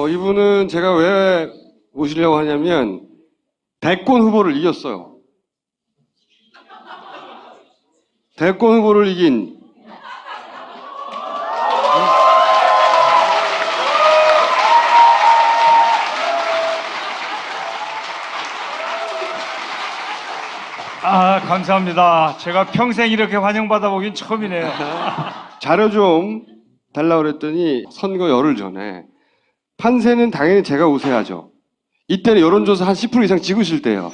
이분은 제가 왜 모시려고 하냐면 대권 후보를 이겼어요. 대권 후보를 이긴 감사합니다. 제가 평생 이렇게 환영받아 보긴 처음이네요. 자료 좀 달라고 그랬더니 선거 열흘 전에 판세는 당연히 제가 우세하죠. 이때는 여론조사 한 10% 이상 찍으실 때요.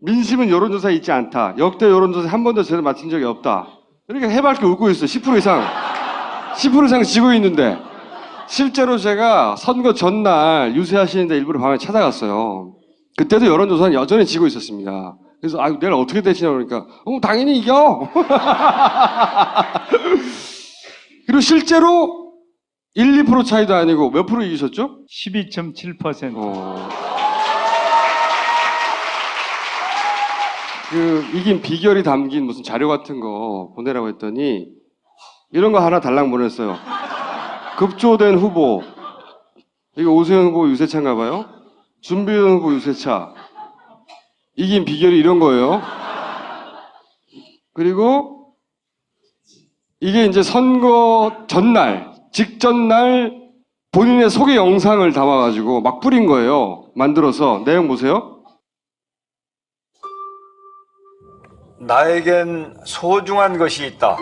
민심은 여론조사에 있지 않다. 역대 여론조사에 한 번도 제대로 맞힌 적이 없다. 이렇게 해맑게 웃고 있어요. 10% 이상 지고 있는데 실제로 제가 선거 전날 유세하시는데 일부러 밤에 찾아갔어요. 그때도 여론조사는 여전히 지고 있었습니다. 그래서 내일 어떻게 되시냐고 그러니까 당연히 이겨. 그리고 실제로 1, 2% 차이도 아니고 몇 프로 이기셨죠? 12.7%. 이긴 비결이 담긴 무슨 자료 같은 거 보내라고 했더니 이런 거 하나 달랑 보냈어요. 급조된 후보. 이거 오세훈 후보 유세차인가 봐요. 준비된 후보 유세차. 이긴 비결이 이런 거예요. 그리고 이게 이제 선거 전날, 직전날 본인의 소개 영상을 담아가지고 막 뿌린 거예요. 만들어서. 내용 보세요. 나에겐 소중한 것이 있다.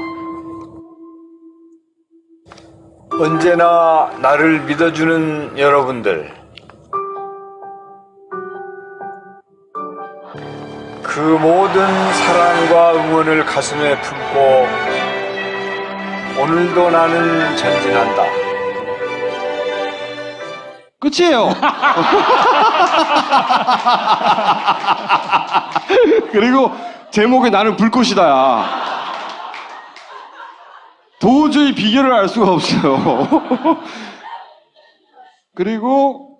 언제나 나를 믿어주는 여러분들. 그 모든 사랑과 응원을 가슴에 품고 오늘도 나는 전진한다. 끝이에요. 그리고 제목에 나는 불꽃이다야. 도저히 비결을 알 수가 없어요. 그리고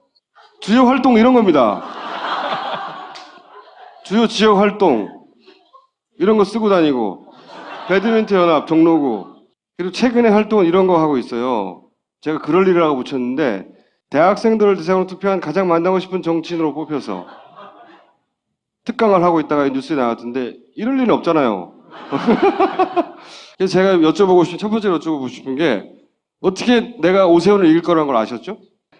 주요 활동 이런 겁니다. 주요 지역 활동 이런 거 쓰고 다니고 배드민턴 연합 종로구 그리고 최근에 활동은 이런 거 하고 있어요. 제가 그럴 일을 하고 붙였는데 대학생들을 대상으로 투표한 가장 만나고 싶은 정치인으로 뽑혀서 특강을 하고 있다가 뉴스에 나왔던데 이럴 리는 없잖아요. 그래서 제가 여쭤보고 싶은 첫 번째로 여쭤보고 싶은 게 어떻게 내가 오세훈을 이길 거라는 걸 아셨죠?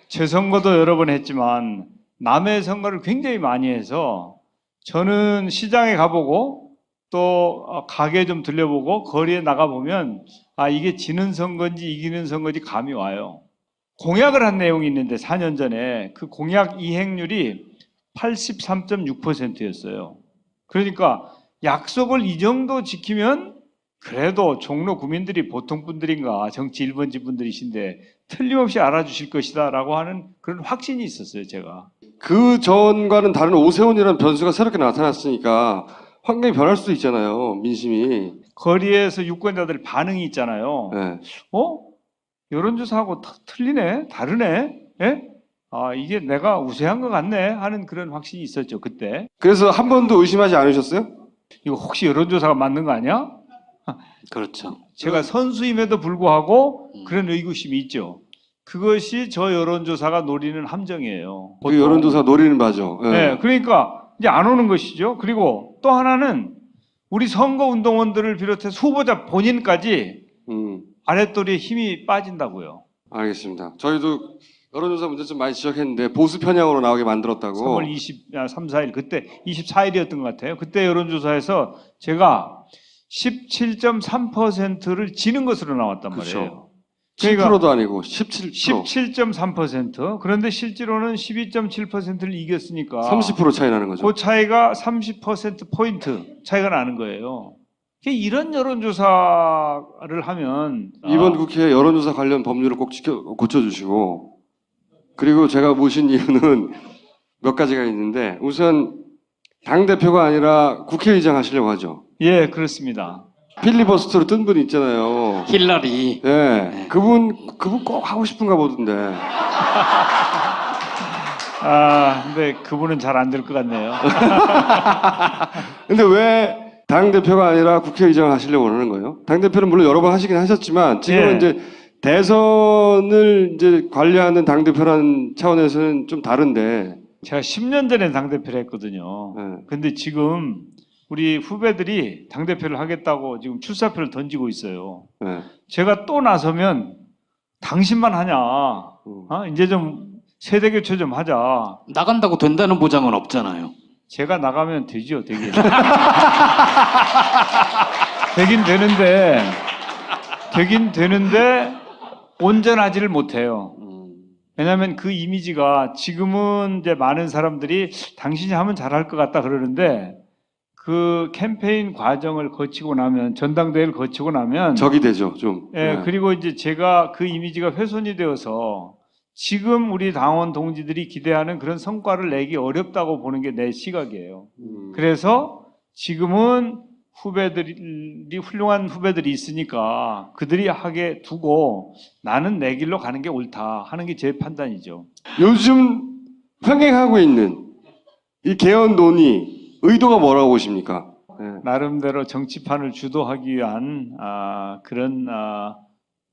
제 선거도 여러 번 했지만 남의 선거를 굉장히 많이 해서 저는 시장에 가보고 또 가게 좀 들려보고 거리에 나가보면 이게 지는 선거인지 이기는 선거인지 감이 와요. 공약을 한 내용이 있는데 4년 전에 그 공약 이행률이 83.6%였어요. 그러니까 약속을 이 정도 지키면 그래도 종로 구민들이 보통 분들인가 정치 1번지 분들이신데 틀림없이 알아주실 것이다 라고 하는 그런 확신이 있었어요. 제가. 그 전과는 다른 오세훈이라는 변수가 새롭게 나타났으니까 환경이 변할 수도 있잖아요. 민심이. 거리에서 유권자들 반응이 있잖아요. 네. 여론조사하고 틀리네? 다르네? 예? 이게 내가 우세한 것 같네? 하는 그런 확신이 있었죠. 그때. 그래서 한 번도 의심하지 않으셨어요? 이거 혹시 여론조사가 맞는 거 아니야? 그렇죠. 제가 선수임에도 불구하고 그런 의구심이 있죠. 그것이 저 여론조사가 노리는 함정이에요. 그 여론조사 노리는 바죠. 네, 그러니까 이제 안 오는 것이죠. 그리고 또 하나는 우리 선거운동원들을 비롯해서 후보자 본인까지 아랫도리에 힘이 빠진다고요. 알겠습니다. 저희도 여론조사 문제 좀 많이 지적했는데 보수 편향으로 나오게 만들었다고. 3월 23, 4일 그때 24일이었던 것 같아요. 그때 여론조사에서 제가 17.3%를 지는 것으로 나왔단 말이에요. 7%도 아니고 17%. 17.3%. 그런데 실제로는 12.7%를 이겼으니까 30% 차이 나는 거죠. 그 차이가 30%포인트 차이가 나는 거예요. 이런 여론조사를 하면 이번 국회에 여론조사 관련 법률을 꼭 고쳐주시고 그리고 제가 모신 이유는 몇 가지가 있는데 우선 당대표가 아니라 국회의장 하시려고 하죠. 예, 그렇습니다. 필리버스터로 뜬 분 있잖아요. 힐러리. 예, 네. 그분 꼭 하고 싶은가 보던데. 근데 그분은 잘 안 될 것 같네요. 근데 왜 당대표가 아니라 국회의장을 하시려고 하는 거예요? 당대표는 물론 여러 번 하시긴 하셨지만 지금은 예. 이제 대선을 이제 관리하는 당대표라는 차원에서는 좀 다른데, 제가 10년 전에 당대표를 했거든요. 네. 근데 지금 우리 후배들이 당대표를 하겠다고 지금 출사표를 던지고 있어요. 네. 제가 또 나서면 당신만 하냐? 이제 좀 세대 교체 좀 하자. 나간다고 된다는 보장은 없잖아요. 제가 나가면 되죠, 되긴. 되긴 되는데 온전하지를 못해요. 왜냐하면 그 이미지가 지금은 이제 많은 사람들이 당신이 하면 잘할 것 같다 그러는데 그 캠페인 과정을 거치고 나면 전당대회를 거치고 나면 적이 되죠, 좀. 예, 네. 그리고 이제 제가 그 이미지가 훼손이 되어서 지금 우리 당원 동지들이 기대하는 그런 성과를 내기 어렵다고 보는 게 내 시각이에요. 그래서 지금은 후배들이 훌륭한 후배들이 있으니까 그들이 하게 두고 나는 내 길로 가는 게 옳다 하는 게 제 판단이죠. 요즘 평행하고 있는 이 개헌 논의 의도가 뭐라고 보십니까? 네. 나름대로 정치판을 주도하기 위한 그런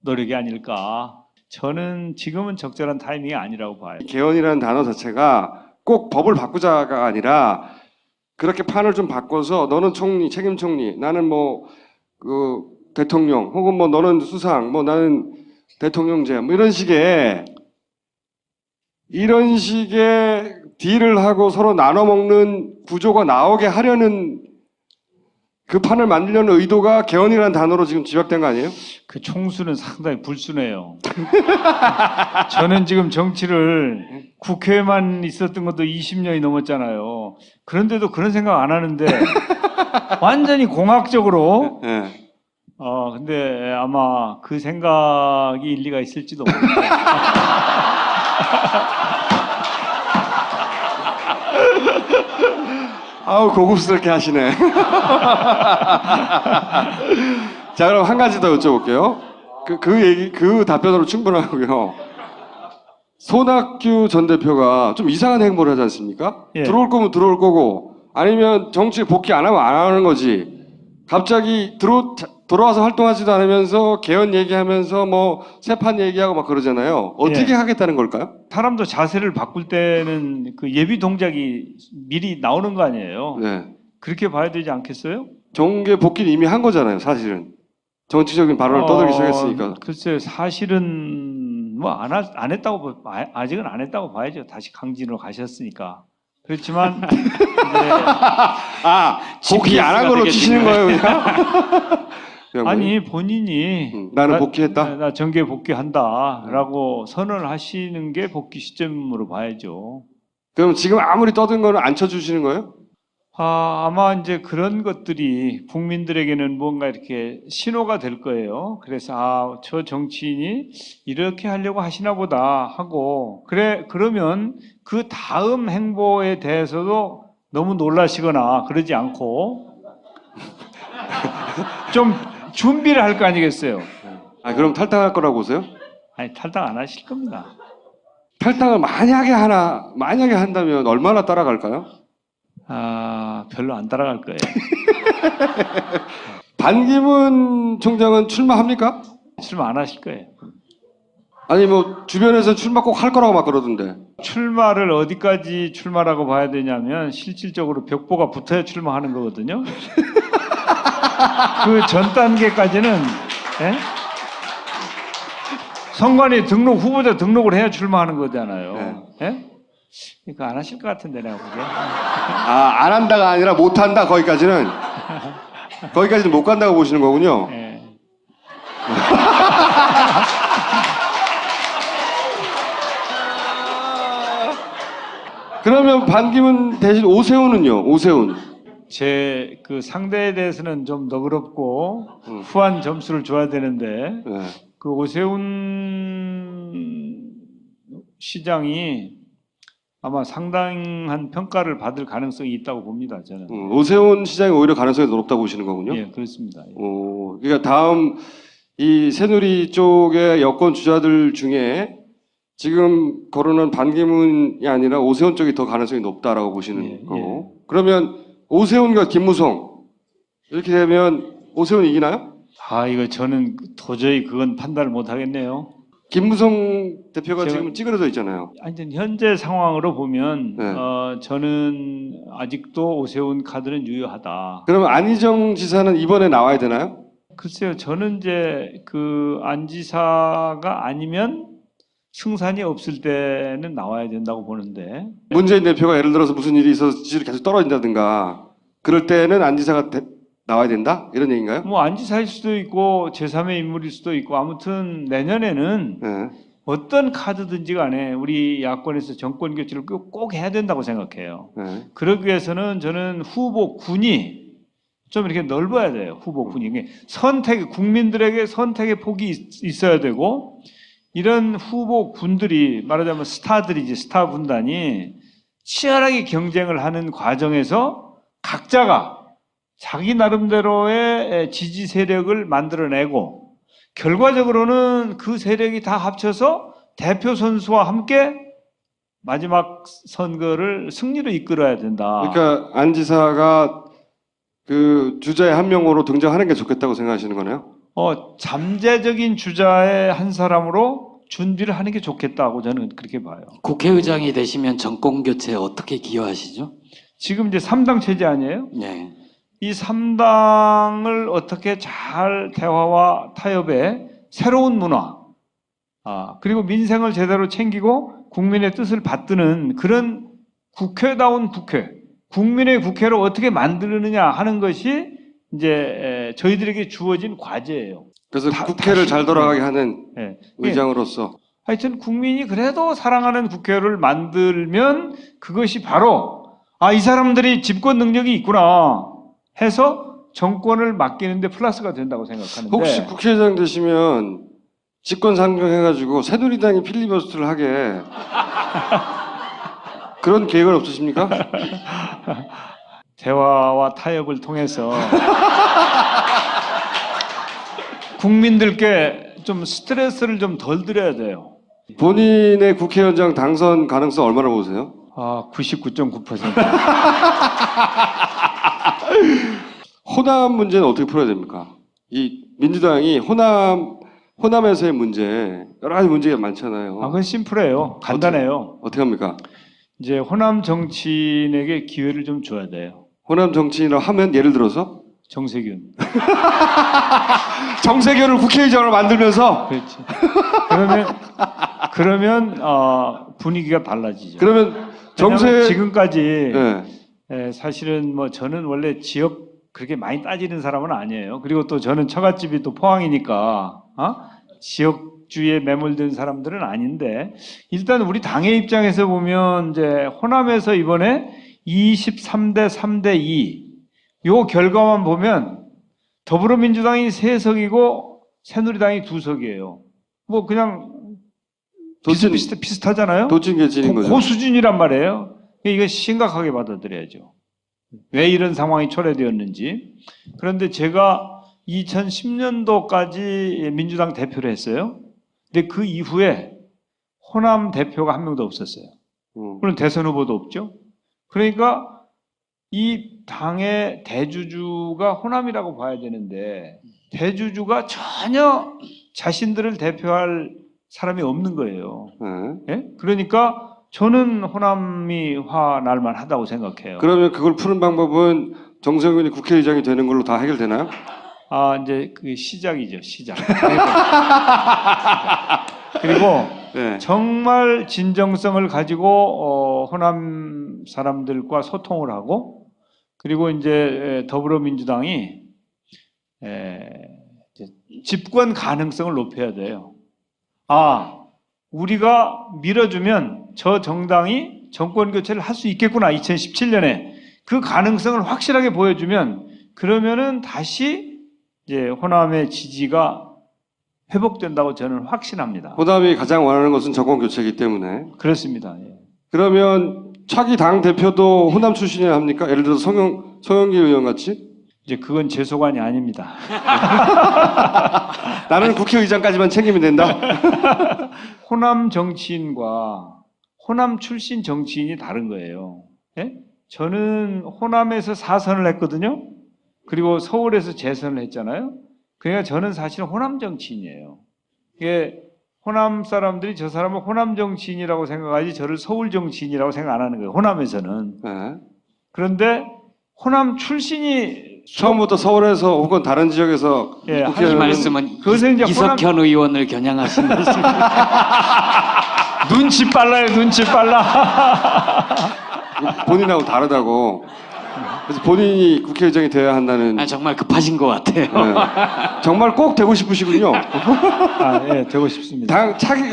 노력이 아닐까. 저는 지금은 적절한 타이밍이 아니라고 봐요. 개헌이라는 단어 자체가 꼭 법을 바꾸자가 아니라 그렇게 판을 좀 바꿔서 너는 총리, 책임 총리, 나는 뭐 그 대통령, 혹은 뭐 너는 수상, 뭐 나는 대통령제, 뭐 이런 식의 딜을 하고 서로 나눠 먹는 구조가 나오게 하려는 그 판을 만들려는 의도가 개헌이라는 단어로 지금 집약된 거 아니에요? 그 총수는 상당히 불순해요. 저는 지금 정치를 국회에만 있었던 것도 20년이 넘었잖아요. 그런데도 그런 생각 안 하는데 완전히 공학적으로 네. 근데 아마 그 생각이 일리가 있을지도 모르겠어요. 아우 고급스럽게 하시네. 자, 그럼 한 가지 더 여쭤볼게요. 그 답변으로 충분하고요. 손학규 전 대표가 좀 이상한 행보를 하지 않습니까? 예. 들어올 거면 들어올 거고, 아니면 정치에 복귀 안 하면 안 하는 거지. 갑자기 돌아와서 활동하지도 않으면서 개헌 얘기하면서 뭐 새판 얘기하고 막 그러잖아요. 어떻게 예. 하겠다는 걸까요? 사람도 자세를 바꿀 때는 그 예비 동작이 미리 나오는 거 아니에요. 네. 그렇게 봐야 되지 않겠어요? 정계 복귀는 이미 한 거잖아요, 사실은. 정치적인 발언을 떠들기 시작했으니까. 글쎄요, 사실은 뭐 안 했다고 아직은 안 했다고 봐야죠. 다시 강진으로 가셨으니까. 그렇지만 이제 복귀 안 한 걸로 치시는 거예요, 그냥? 그냥 아니 본인이 나는 복귀했다? 나 정계 복귀한다라고 선언을 하시는 게 복귀 시점으로 봐야죠. 그럼 지금 아무리 떠든 거는 안 쳐주시는 거예요? 아마 이제 그런 것들이 국민들에게는 뭔가 이렇게 신호가 될 거예요. 그래서 저 정치인이 이렇게 하려고 하시나 보다 하고 그러면 그 다음 행보에 대해서도 너무 놀라시거나 그러지 않고 좀 준비를 할 거 아니겠어요? 그럼 탈당할 거라고 보세요? 아니 탈당 안 하실 겁니다. 탈당을 만약에 한다면 얼마나 따라갈까요? 별로 안 따라갈 거예요. 반기문 총장은 출마합니까? 출마 안 하실 거예요. 아니 뭐 주변에서 출마 꼭 할 거라고 막 그러던데. 출마를 어디까지 출마라고 봐야 되냐면 실질적으로 벽보가 붙어야 출마하는 거거든요. 그 전 단계까지는 예? 선관위 후보자 등록을 해야 출마하는 거잖아요. 예? 그러니까 안 하실 것 같은데 내가 보기에. 안 한다가 아니라 못 한다 거기까지는 못 간다고 보시는 거군요. 예. 그러면 반기문 대신 오세훈은요? 오세훈. 제 그 상대에 대해서는 좀 너그럽고 후한 점수를 줘야 되는데 네. 그 오세훈 시장이 아마 상당한 평가를 받을 가능성이 있다고 봅니다. 저는. 오세훈 시장이 오히려 가능성이 더 높다고 보시는 거군요. 예, 그렇습니다. 예. 그러니까 다음 이 새누리 쪽의 여권 주자들 중에 지금 거론한 반기문이 아니라 오세훈 쪽이 더 가능성이 높다라고 보시는 거고. 그러면 오세훈과 김무성 이렇게 되면 오세훈이 이기나요? 이거 저는 도저히 그건 판단을 못 하겠네요. 김무성 대표가 제가- 지금 찌그러져 있잖아요. 하여튼 현재 상황으로 보면 네. 저는 아직도 오세훈 카드는 유효하다. 그러면 안희정 지사는 이번에 나와야 되나요? 글쎄요, 저는 이제 그 안 지사가 아니면 승산이 없을 때는 나와야 된다고 보는데, 문재인 대표가 예를 들어서 무슨 일이 있어서 지지율이 계속 떨어진다든가 그럴 때는 안 지사가 나와야 된다? 이런 얘기인가요? 뭐 안 지사일 수도 있고 제3의 인물일 수도 있고, 아무튼 내년에는 네. 어떤 카드든지 간에 우리 야권에서 정권 교체를 꼭 해야 된다고 생각해요. 네. 그러기 위해서는 저는 후보군이 좀 이렇게 넓어야 돼요. 후보군이. 국민들에게 선택의 폭이 있어야 되고, 이런 후보군들이 말하자면 스타들이지, 스타 군단이 치열하게 경쟁을 하는 과정에서 각자가 자기 나름대로의 지지 세력을 만들어내고, 결과적으로는 그 세력이 다 합쳐서 대표 선수와 함께 마지막 선거를 승리로 이끌어야 된다. 그러니까 안 지사가 그 주자의 한 명으로 등장하는 게 좋겠다고 생각하시는 거네요? 잠재적인 주자의 한 사람으로 준비를 하는 게 좋겠다고 저는 그렇게 봐요. 국회의장이 되시면 정권 교체에 어떻게 기여하시죠? 지금 이제 3당 체제 아니에요? 네. 이 3당을 어떻게 잘 대화와 타협에 새로운 문화, 그리고 민생을 제대로 챙기고 국민의 뜻을 받드는 그런 국회다운 국회, 국민의 국회로 어떻게 만드느냐 하는 것이 이제 저희들에게 주어진 과제예요. 그래서 국회를 다시- 잘 돌아가게 하는 예. 의장으로서 하여튼 국민이 그래도 사랑하는 국회를 만들면 그것이 바로 이 사람들이 집권 능력이 있구나 해서 정권을 맡기는데 플러스가 된다고 생각하는데, 혹시 국회의장 되시면 집권 상정해가지고 새누리당이 필리버스터를 하게 그런 계획은 없으십니까? 대화와 타협을 통해서 국민들께 좀 스트레스를 좀 덜 드려야 돼요. 본인의 국회의장 당선 가능성 얼마나 보세요? 99.9%. 호남 문제는 어떻게 풀어야 됩니까? 이 민주당이 호남에서의 문제, 여러 가지 문제가 많잖아요. 그건 심플해요. 간단해요. 어떻게 합니까? 이제 호남 정치인에게 기회를 좀 줘야 돼요. 호남 정치인이라고 하면 예를 들어서 정세균. 정세균을 국회의장으로 만들면서 그렇지. 그러면 분위기가 달라지죠. 그러면 왜냐하면 지금까지 네. 사실은 뭐 저는 원래 지역 그렇게 많이 따지는 사람은 아니에요. 그리고 또 저는 처갓집이 또 포항이니까 지역주의에 매몰된 사람들은 아닌데, 일단 우리 당의 입장에서 보면 이제 호남에서 이번에 23대 3대 2 요 결과만 보면 더불어민주당이 3석이고 새누리당이 2석이에요. 뭐 그냥 비슷하잖아요. 도찐개찐인 거죠. 그 수준이란 말이에요. 이거 심각하게 받아들여야죠. 왜 이런 상황이 초래되었는지. 그런데 제가 2010년도까지 민주당 대표를 했어요. 근데 그 이후에 호남 대표가 한 명도 없었어요. 그럼 대선 후보도 없죠. 그러니까 이 당의 대주주가 호남이라고 봐야 되는데, 대주주가 전혀 자신들을 대표할 사람이 없는 거예요. 네. 예? 그러니까 저는 호남이 화날 만하다고 생각해요. 그러면 그걸 푸는 방법은 정세균이 국회의장이 되는 걸로 다 해결되나요? 이제 그게 시작이죠, 시작. 그리고 네. 정말 진정성을 가지고 호남 사람들과 소통을 하고, 그리고 이제 더불어민주당이 집권 가능성을 높여야 돼요. 우리가 밀어주면 저 정당이 정권 교체를 할 수 있겠구나. 2017년에 그 가능성을 확실하게 보여주면, 그러면은 다시 이제 호남의 지지가 회복된다고 저는 확신합니다. 호남이 가장 원하는 것은 정권 교체이기 때문에. 그렇습니다. 예. 그러면 차기 당 대표도 호남 출신이야 합니까? 예를 들어서 송영길 의원 같이? 이제 그건 제 소관이 아닙니다. 나는 국회의장까지만 챙기면 된다. 호남 정치인과 호남 출신 정치인이 다른 거예요. 예? 저는 호남에서 4선을 했거든요. 그리고 서울에서 재선을 했잖아요. 그러니까 저는 사실은 호남 정치인이에요. 이게 호남 사람들이 저 사람을 호남 정치인이라고 생각하지 저를 서울 정치인이라고 생각 안 하는 거예요. 호남에서는. 네. 그런데 호남 출신이 처음부터 서울에서 혹은 다른 지역에서 예, 이 국회의원은 말씀은 그것은 이제 이석현 의원을 겨냥하신 말씀. 눈치 빨라요, 눈치 빨라. 본인하고 다르다고. 그래서 본인이 국회의장이 되어야 한다는. 아, 정말 급하신 것 같아요. 네. 정말 꼭 되고 싶으시군요. 아, 예, 되고 싶습니다. 당 차기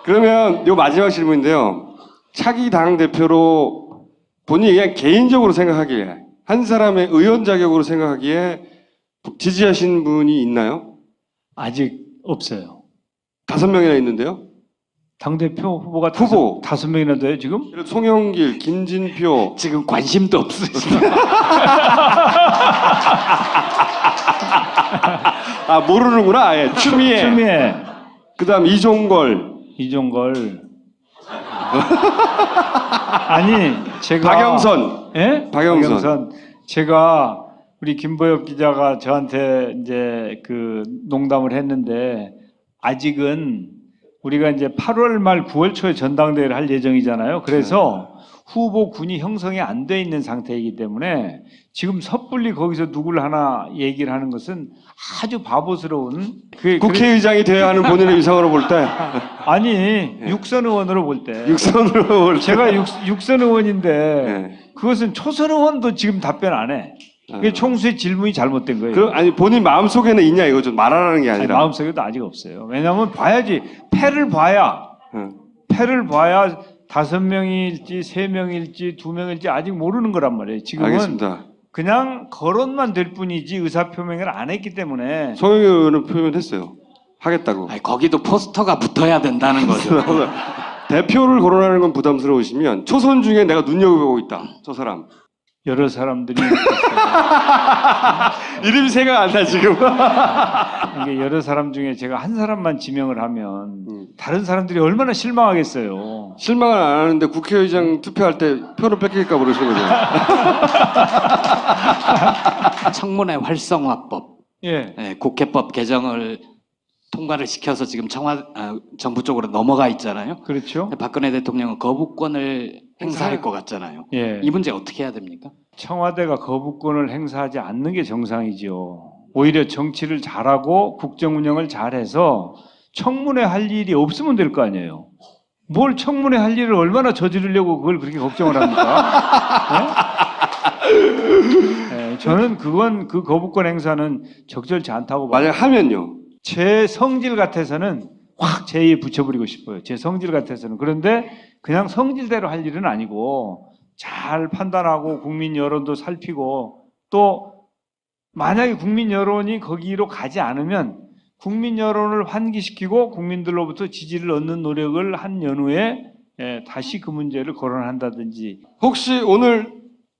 그러면 요 마지막 질문인데요. 차기 당 대표로 본인이 그냥 개인적으로 생각하기에 한 사람의 의원 자격으로 생각하기에 지지하신 분이 있나요? 아직 없어요. 5명이나 있는데요. 당대표 후보가 후보. 5명이나 돼요, 지금? 송영길, 김진표, 지금 관심도 없으시죠? 아 모르는구나. 예. 추미애. 그다음 이종걸, 아니, 제가 박영선. 예? 박영선. 제가 우리 김보엽 기자가 저한테 이제 그 농담을 했는데 아직은 우리가 이제 8월 말 9월 초에 전당대회를 할 예정이잖아요. 그래서 후보군이 형성이 안 돼 있는 상태이기 때문에 지금 섣불리 거기서 누굴 하나 얘기를 하는 것은 아주 바보스러운 국회의장이 되어야 하는 본인의 위상으로 볼 때 아니 육선 의원으로 볼 때 육선으로 볼 때. 제가 육선 의원인데 예. 그것은 초선 의원도 지금 답변 안 해. 그게 총수의 질문이 잘못된 거예요. 아니 본인 마음속에는 있냐 이거죠. 말하라는 게 아니, 아니라. 마음속에도 아직 없어요. 왜냐하면 봐야지. 패를 봐야 응. 5명일지 3명일지 2명일지 아직 모르는 거란 말이에요. 지금은 알겠습니다. 그냥 거론만 될 뿐이지 의사표명을 안 했기 때문에 송영길 의원은 표현했어요. 하겠다고. 아니, 거기도 포스터가 붙어야 된다는 거죠. 대표를 거론하는 건 부담스러우시면 초선 중에 내가 눈여겨보고 있다. 저 사람. 여러 사람들이 이름이 생각 안 나 지금. 이게 여러 사람 중에 제가 한 사람만 지명을 하면 다른 사람들이 얼마나 실망하겠어요. 실망을 안 하는데 국회의장 투표할 때 표를 뺏길까 모르시는 거죠. 청문회 활성화법, 예. 예, 국회법 개정을 통과를 시켜서 지금 정부 쪽으로 넘어가 있잖아요. 그렇죠. 박근혜 대통령은 거부권을 행사할 것 같잖아요. 예. 이 문제 어떻게 해야 됩니까? 청와대가 거부권을 행사하지 않는 게 정상이죠. 오히려 정치를 잘하고 국정 운영을 잘해서 청문회 할 일이 없으면 될 거 아니에요. 뭘 청문회 할 일을 얼마나 저지르려고 그걸 그렇게 걱정을 합니까? 네? 저는 그 거부권 행사는 적절치 않다고 봐요. 만약 하면요. 제 성질 같아서는 확 제의에 붙여버리고 싶어요. 제 성질 같아서는. 그런데 그냥 성질대로 할 일은 아니고 잘 판단하고 국민 여론도 살피고 또 만약에 국민 여론이 거기로 가지 않으면 국민 여론을 환기시키고 국민들로부터 지지를 얻는 노력을 한 연후에 다시 그 문제를 거론한다든지. 혹시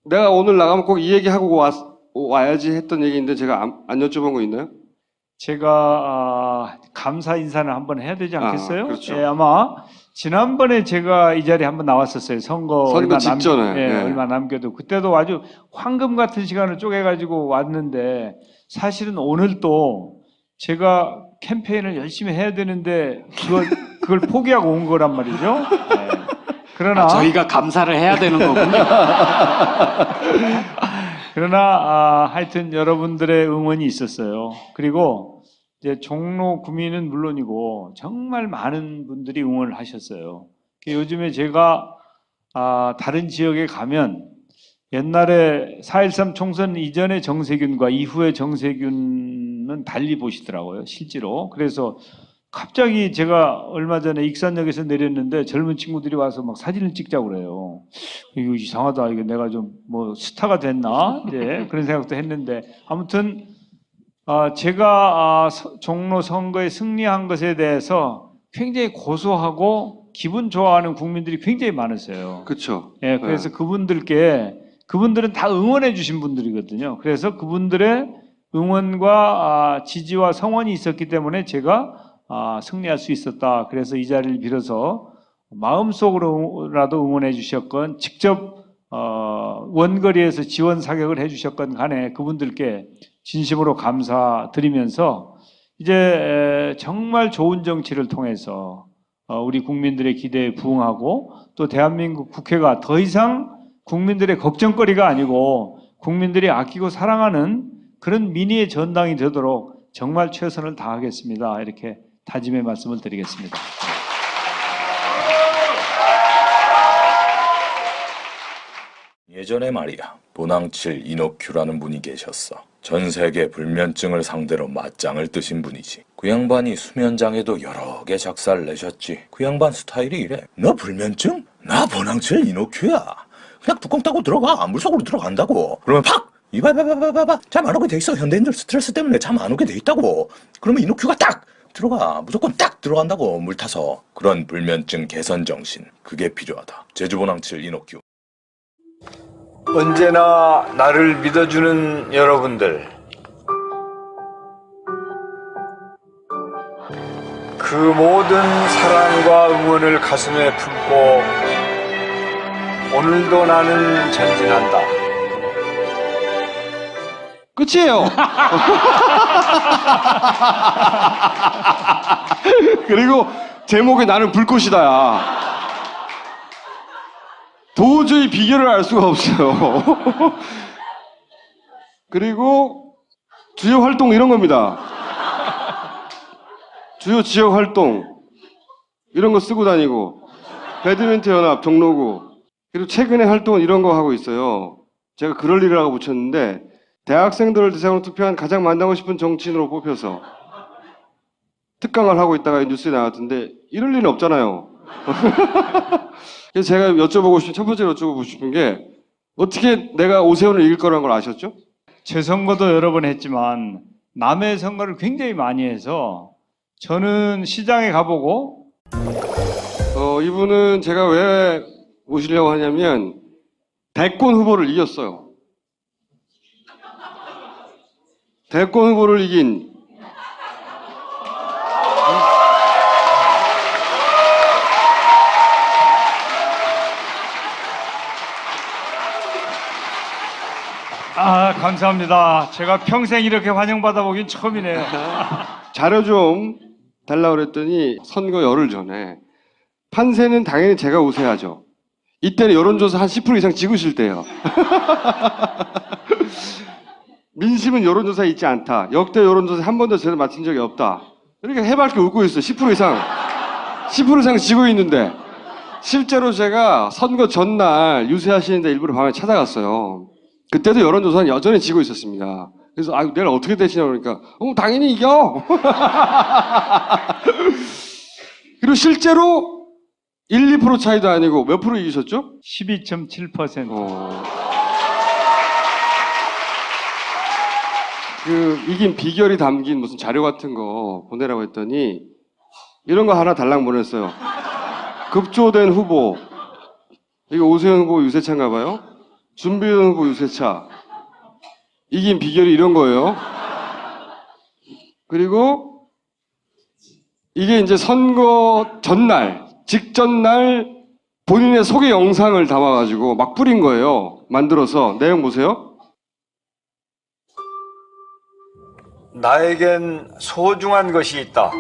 내가 오늘 나가면 꼭 이 얘기하고 와야지 했던 얘기인데 제가 안 여쭤본 거 있나요? 제가 감사 인사를 한번 해야 되지 않겠어요? 그렇죠. 예, 아마 지난번에 제가 이 자리에 한번 나왔었어요. 선거 직전에. 예. 얼마 남겨도 그때도 아주 황금 같은 시간을 쪼개가지고 왔는데 사실은 오늘 또 제가 캠페인을 열심히 해야 되는데 그걸 포기하고 온 거란 말이죠. 예. 그러나 저희가 감사를 해야 되는 거군요. 그러나 하여튼 여러분들의 응원이 있었어요. 그리고 이제 종로 구민은 물론이고 정말 많은 분들이 응원을 하셨어요. 요즘에 제가 다른 지역에 가면 옛날에 4.13 총선 이전의 정세균과 이후의 정세균은 달리 보시더라고요. 실제로. 그래서 갑자기 제가 얼마 전에 익산역에서 내렸는데 젊은 친구들이 와서 막 사진을 찍자고 그래요. 이거 이상하다. 이거 내가 좀 뭐 스타가 됐나? 이제 그런 생각도 했는데 아무튼 제가 종로 선거에 승리한 것에 대해서 굉장히 고소하고 기분 좋아하는 국민들이 굉장히 많으세요. 그렇죠. 예, 그래서 그분들은 다 응원해 주신 분들이거든요. 그래서 그분들의 응원과 지지와 성원이 있었기 때문에 제가 승리할 수 있었다. 그래서 이 자리를 빌어서 마음속으로라도 응원해 주셨건 직접 원거리에서 지원 사격을 해주셨건 간에 그분들께 진심으로 감사드리면서 이제 정말 좋은 정치를 통해서 우리 국민들의 기대에 부응하고 또 대한민국 국회가 더 이상 국민들의 걱정거리가 아니고 국민들이 아끼고 사랑하는 그런 민의의 전당이 되도록 정말 최선을 다하겠습니다. 이렇게 다짐의 말씀을 드리겠습니다. 예전에 말이야, 도낭칠 이노큐라는 분이 계셨어. 전 세계 불면증을 상대로 맞짱을 뜨신 분이지. 그 양반이 수면장에도 여러 개 작사를 내셨지. 그 양반 스타일이 이래. 너 불면증? 나 도낭칠 이노큐야. 그냥 뚜껑 따고 들어가. 물속으로 들어간다고. 그러면 팍! 이봐봐봐봐봐. 잠 안 오게 돼 있어. 현대인들 스트레스 때문에 잠 안 오게 돼 있다고. 그러면 이노큐가 딱! 들어가. 무조건 딱 들어간다고. 물 타서. 그런 불면증 개선 정신. 그게 필요하다. 제주보낭칠 이노큐. 언제나 나를 믿어주는 여러분들, 그 모든 사랑과 응원을 가슴에 품고 오늘도 나는 전진한다. 끝이에요. 그리고 제목에 나는 불꽃이다야. 도저히 비결을 알 수가 없어요. 그리고 주요 활동 이런 겁니다. 주요 지역 활동 이런 거 쓰고 다니고, 배드민턴 연합 종로구, 그리고 최근에 활동은 이런 거 하고 있어요. 제가 그럴 일을 하고 붙였는데, 대학생들을 대상으로 투표한 가장 만나고 싶은 정치인으로 뽑혀서 특강을 하고 있다가 뉴스에 나왔던데, 이럴 일은 없잖아요. 그래서 제가 여쭤보고 싶은, 첫 번째로 여쭤보고 싶은 게, 어떻게 내가 오세훈을 이길 거라는 걸 아셨죠? 제 선거도 여러 번 했지만 남의 선거를 굉장히 많이 해서 저는 시장에 가보고 이분은 제가 왜 모시려고 하냐면, 대권 후보를 이겼어요. 대권 후보를 이긴 감사합니다. 제가 평생 이렇게 환영받아 보긴 처음이네요. 자료 좀 달라고 그랬더니, 선거 열흘 전에 판세는 당연히 제가 우세하죠. 이때는 여론조사 한 10% 이상 찍으실 때요. 민심은 여론조사에 있지 않다. 역대 여론조사 한 번도 제대로 맞힌 적이 없다. 이렇게 해맑게 웃고 있어. 10% 이상 지고 있는데, 실제로 제가 선거 전날 유세하시는데 일부러 밤에 찾아갔어요. 그때도 여론조사는 여전히 지고 있었습니다. 그래서 내일 어떻게 되시냐고 그러니까 당연히 이겨. 그리고 실제로 1, 2% 차이도 아니고 몇 프로 이기셨죠? 12.7%. 그 이긴 비결이 담긴 무슨 자료 같은 거 보내라고 했더니 이런 거 하나 달랑 보냈어요. 급조된 후보. 이거 오세훈 후보 유세차인가 봐요. 준비된 후보 유세차. 이긴 비결이 이런 거예요. 그리고 이게 이제 선거 전날, 직전날 본인의 소개 영상을 담아가지고 막 뿌린 거예요. 만들어서. 내용 보세요. 나에겐 소중한 것이 있다.